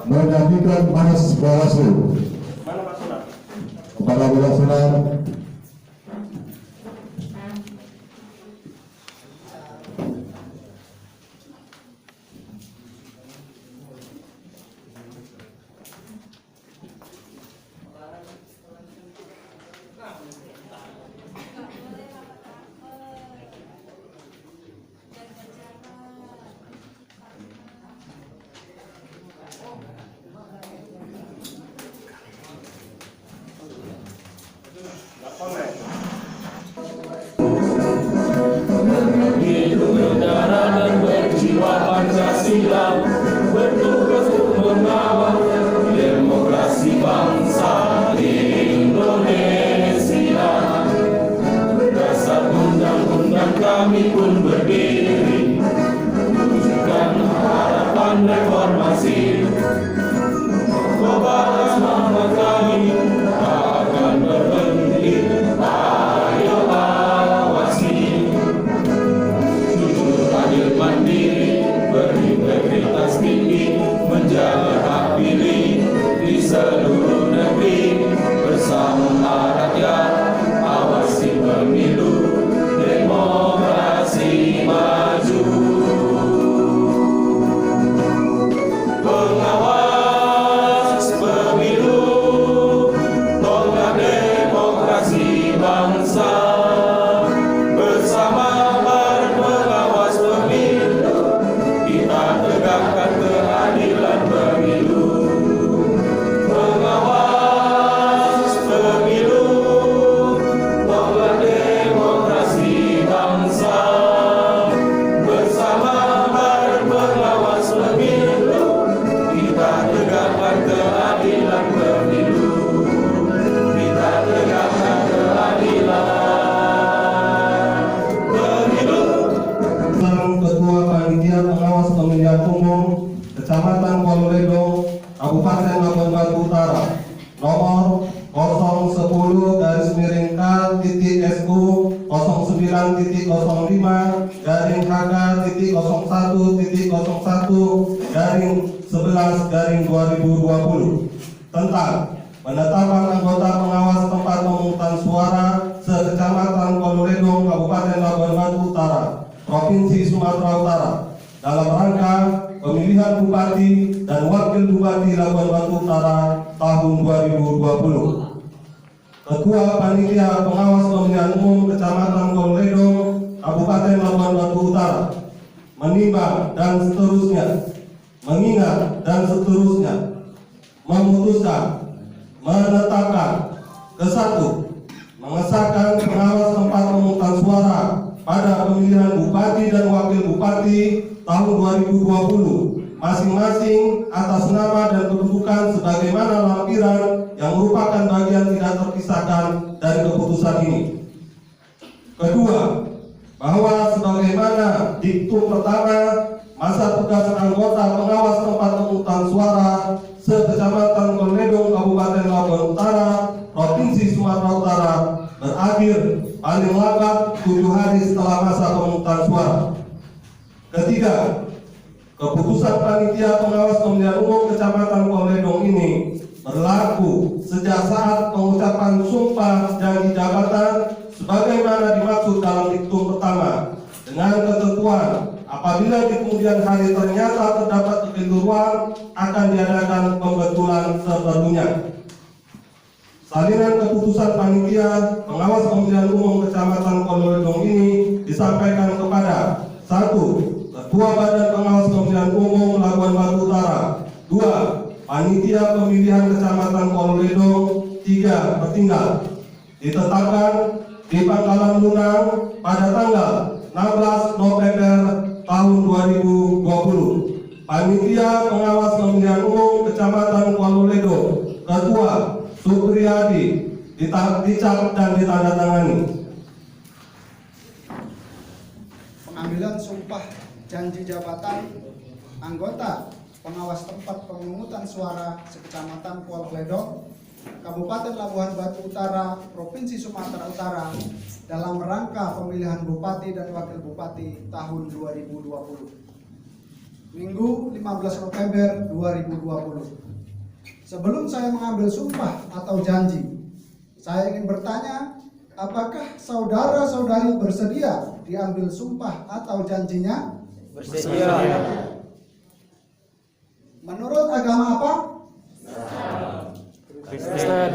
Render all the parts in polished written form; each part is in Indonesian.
Menyanyikan Mas Balasu. Kepala Balasungan. Hidup negara dan berjiwa Pancasila, bertugas untuk mengawal demokrasi bangsa Indonesia. Berdasar undang-undang kami pun berdiri, wujudkan harapan reformasi. Kobaras semangat kami tak akan berhenti. Ayo awasi, jujur, adil, mandiri, berintegritas tinggi, menjaga hak pilih di seluruh negeri. Bersama rakyat, awasi pemilu, demokrasi maju. Pengawas pemilu, tonggak demokrasi bangsa. Bersama bareng pengawas pemilu, kita tegakkan keadilan pemilu. Pengawas pemilu, tonggak demokrasi bangsa. Bersama bareng pengawas pemilu, kita tegakkan keadilan pemilu. Kita tegakkan keadilan pemilu. Ketua Panitia Pengawas Pemilihan Umum Kecamatan Pololedo, Kabupaten Labuan Batu Utara, nomor 010-K-SU 09-01-11-2020 tentang penetapan anggota pengawas tempat pemungutan suara se-Kecamatan Pololedo, Kabupaten Labuan Batu Utara, Provinsi Sumatera Utara, dalam rangka pemilihan Bupati dan Wakil Bupati Labuan Batu Utara tahun 2020. Ketua Panitia Pengawas Pemilihan Umum Kecamatan Pololedo, Kabupaten Labuan Batu Utara, menimbang dan seterusnya, mengingat dan seterusnya, memutuskan, menetapkan, ke-1, mengesahkan pengawas tempat pemungutan suara pada pemilihan Bupati dan Wakil Bupati tahun 2020 masing-masing atas nama dan kedudukan sebagaimana lampiran yang merupakan bagian tidak terpisahkan dari keputusan ini. Kedua, bahwa sebagaimana diktum pertama masa tugas anggota pengawas tempat pemungutan suara se-Kecamatan Pololedo, Kabupaten Labuan Utara, Provinsi Sumatera Utara berakhir paling lambat 7 hari setelah masa pemungutan suara. Ketiga, keputusan panitia pengawas pemilihan umum Kecamatan Koledong ini berlaku sejak saat pengucapan sumpah janji jabatan sebagaimana dimaksud dalam diktum pertama, dengan ketentuan apabila di kemudian hari ternyata terdapat kekeliruan akan diadakan pembetulan seperlunya. Salinan keputusan panitia pengawas pemilihan umum Kecamatan Koledong ini disampaikan kepada 1. Ketua Badan Pengawas Pemilihan Umum Labuan Batu Utara. 2. Panitia Pemilihan Kecamatan Koledong. 3. Tertinggal ditetapkan di Pangkalan Lunang pada tanggal 16 November tahun 2020. Panitia Pengawas Pemilihan Umum Kecamatan Koledong. Ketua Supriyadi dicap dan ditandatangani. Pengambilan sumpah janji jabatan anggota pengawas tempat pemungutan suara sekecamatan Koledong, Kabupaten Labuhan Batu Utara, Provinsi Sumatera Utara dalam rangka pemilihan Bupati dan Wakil Bupati tahun 2020. Minggu 15 November 2020. Sebelum saya mengambil sumpah atau janji, saya ingin bertanya, apakah saudara-saudari bersedia diambil sumpah atau janjinya? Bersedia. Menurut agama apa? Kristen.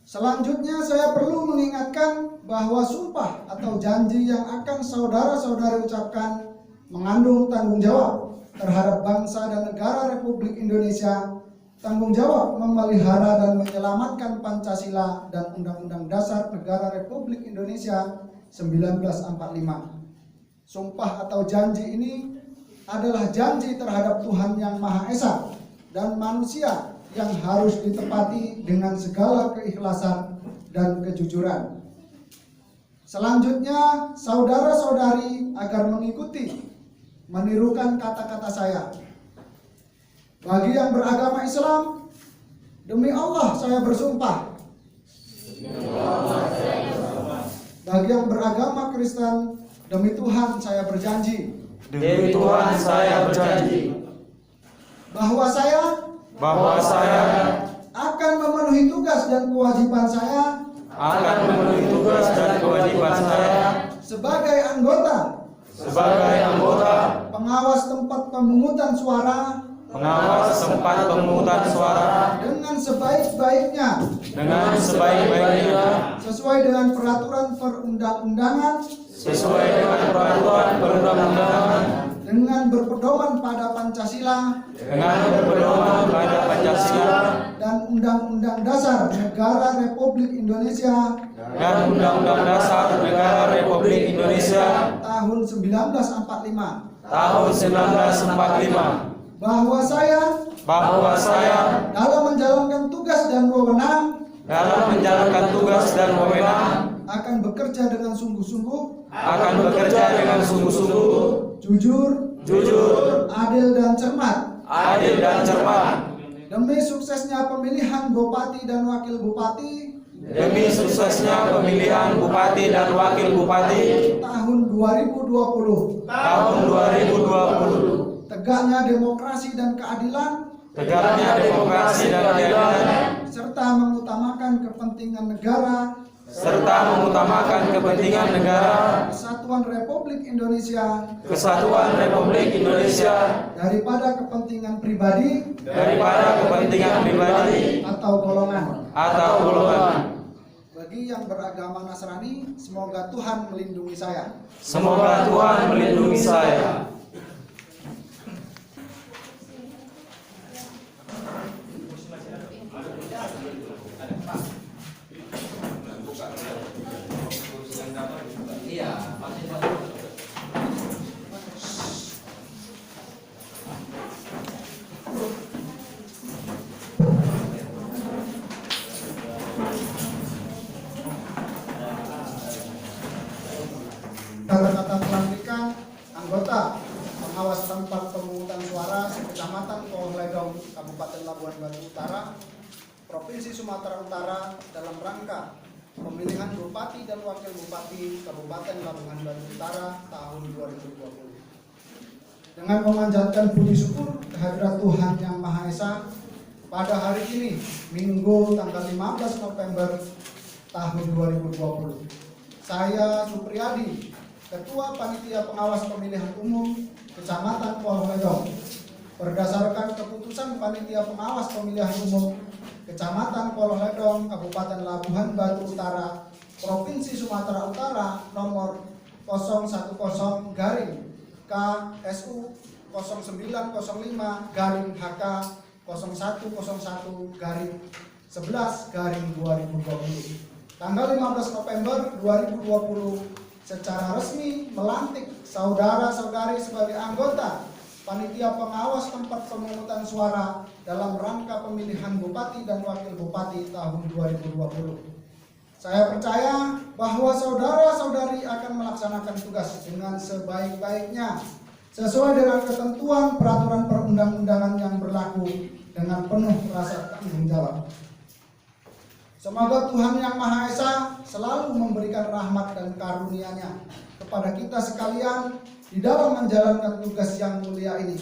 Selanjutnya saya perlu mengingatkan bahwa sumpah atau janji yang akan saudara-saudari ucapkan mengandung tanggung jawab terhadap bangsa dan negara Republik Indonesia, tanggung jawab memelihara dan menyelamatkan Pancasila dan Undang-Undang Dasar Negara Republik Indonesia 1945. Sumpah atau janji ini adalah janji terhadap Tuhan Yang Maha Esa dan manusia yang harus ditepati dengan segala keikhlasan dan kejujuran. Selanjutnya, saudara-saudari agar mengikuti, menirukan kata-kata saya. Bagi yang beragama Islam, demi Allah saya bersumpah. Bagi yang beragama Kristen, demi Tuhan saya berjanji. Demi Tuhan saya berjanji Bahwa saya akan memenuhi tugas dan kewajiban saya akan memenuhi tugas dan kewajiban saya sebagai anggota pengawas tempat pemungutan suara dengan sebaik-baiknya sesuai dengan peraturan perundang-undangan dengan berpedoman pada Pancasila dan Undang-Undang Dasar Negara Republik Indonesia tahun 1945. Bahwa saya dalam menjalankan tugas dan wewenang akan bekerja dengan sungguh-sungguh, jujur, adil dan cermat demi suksesnya pemilihan Bupati dan Wakil Bupati tahun 2020. Tegaknya demokrasi dan keadilan serta mengutamakan kepentingan negara Kesatuan Republik Indonesia daripada kepentingan pribadi atau golongan. Bagi yang beragama Nasrani, semoga Tuhan melindungi saya. Kata-kata pelantikan anggota pengawas tempat pemungutan suara sekecamatan Koledong, Kabupaten Labuhan Batu Utara, Provinsi Sumatera Utara dalam rangka pemilihan Bupati dan Wakil Bupati Kabupaten Lamongan Barat Utara tahun 2020. Dengan memanjatkan puji syukur kehadirat Tuhan Yang Maha Esa, pada hari ini, Minggu tanggal 15 November tahun 2020, saya Supriyadi, Ketua Panitia Pengawas Pemilihan Umum Kecamatan Poloh Ledong, berdasarkan keputusan Panitia Pengawas Pemilihan Umum Kecamatan Poloh Ledong, Kabupaten Labuhan Batu Utara, Provinsi Sumatera Utara nomor 010-KSU 0905-0101-11-2020 tanggal 15 November 2020 secara resmi melantik saudara-saudari sebagai anggota Panitia Pengawas Tempat Pemungutan Suara dalam rangka pemilihan Bupati dan Wakil Bupati tahun 2020. Saya percaya bahwa saudara-saudari akan melaksanakan tugas dengan sebaik-baiknya sesuai dengan ketentuan peraturan perundang-undangan yang berlaku dengan penuh rasa tanggung jawab. Semoga Tuhan Yang Maha Esa selalu memberikan rahmat dan karunia-Nya kepada kita sekalian di dalam menjalankan tugas yang mulia ini.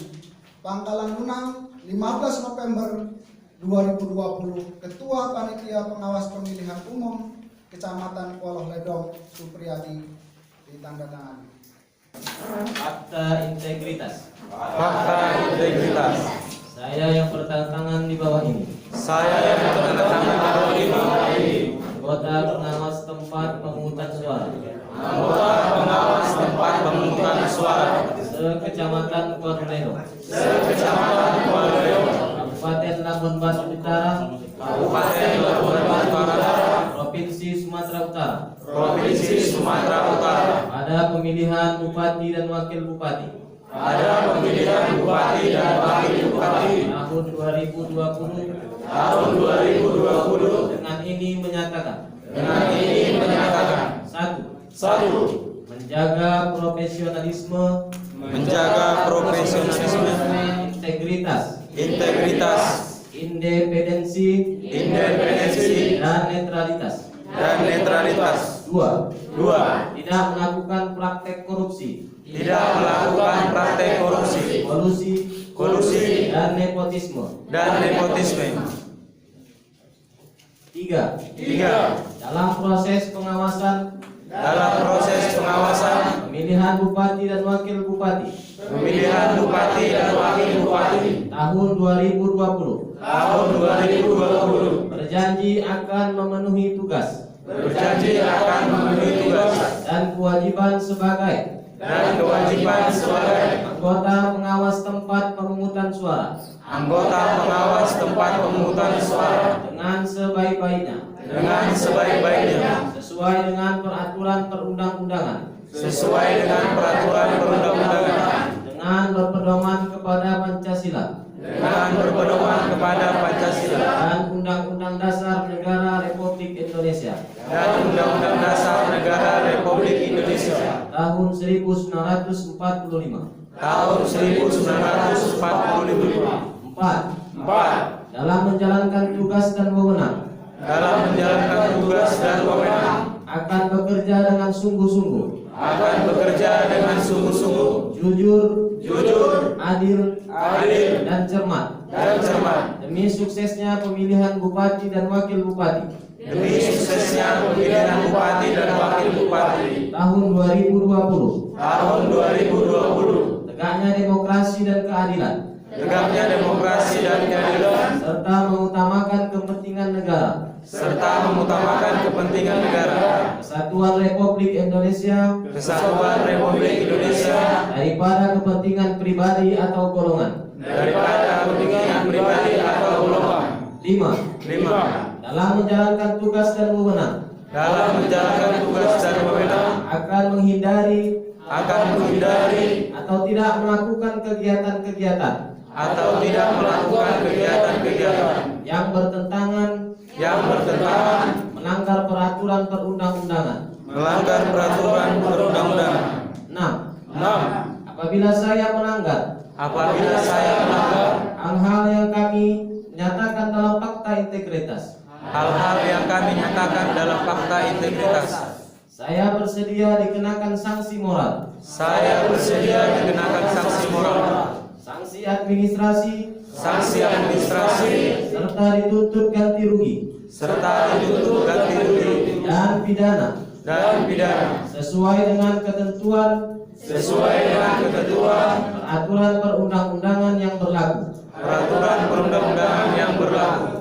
Pangkalan Lunang, 15 November 2020, Ketua Panitia Pengawas Pemilihan Umum Kecamatan Poloh Ledong, Supriyadi, ditandatangani. Fakta integritas. Fakta integritas. Saya yang bertantangan di bawah ini. Saya yang bertantangan di bawah ini. Anggota pengawas tempat pemungutan suara. Anggota pengawas tempat pemungutan suara. Sekecamatan Poloh Ledong. Sekecamatan Poloh Ledong. Kabupaten Labuhan Batu Utara. Kabupaten Labuhan Batu Utara. Provinsi Sumatera Utara. Provinsi Sumatera Utara. Pada pemilihan Bupati dan Wakil Bupati. Ada pemilihan Bupati dan Wakil Bupati Tahun 2020. tahun 2020. Dengan ini menyatakan. Satu, Menjaga profesionalisme. Integritas. Independensi. Dan netralitas. Dua. Tidak melakukan praktek korupsi. Kolusi. Dan nepotisme. Tiga. Dalam proses pengawasan. Pemilihan Bupati dan Wakil Bupati. Tahun 2020. Berjanji akan memenuhi tugas. Dan kewajiban sebagai anggota pengawas tempat pemungutan suara. Dengan sebaik-baiknya. Sesuai dengan peraturan perundang-undangan. Dengan berpedoman kepada Pancasila. Dan Undang-Undang Dasar Negara Republik Indonesia. Tahun 1945. Empat. Dalam menjalankan tugas dan wewenang. Akan bekerja dengan sungguh-sungguh. Jujur, adil, dan cermat. Demi suksesnya pemilihan Bupati dan Wakil Bupati. Tahun 2020. Tegaknya demokrasi dan keadilan. Serta mengutamakan kepentingan negara. Kesatuan Republik Indonesia. Daripada kepentingan pribadi atau golongan. 5. Dalam menjalankan tugas dan wewenang. Akan menghindari atau tidak melakukan kegiatan-kegiatan yang bertentangan melanggar peraturan perundang-undangan. 6. Apabila saya melanggar hal-hal yang kami nyatakan dalam fakta integritas hal-hal yang kami nyatakan dalam fakta integritas. Saya bersedia dikenakan sanksi moral, Saya bersedia dikenakan sanksi moral, sanksi administrasi, serta dituntut ganti rugi serta dituntut ganti rugi dan pidana dan pidana sesuai dengan ketentuan peraturan perundang-undangan yang berlaku. peraturan perundang-undangan yang berlaku.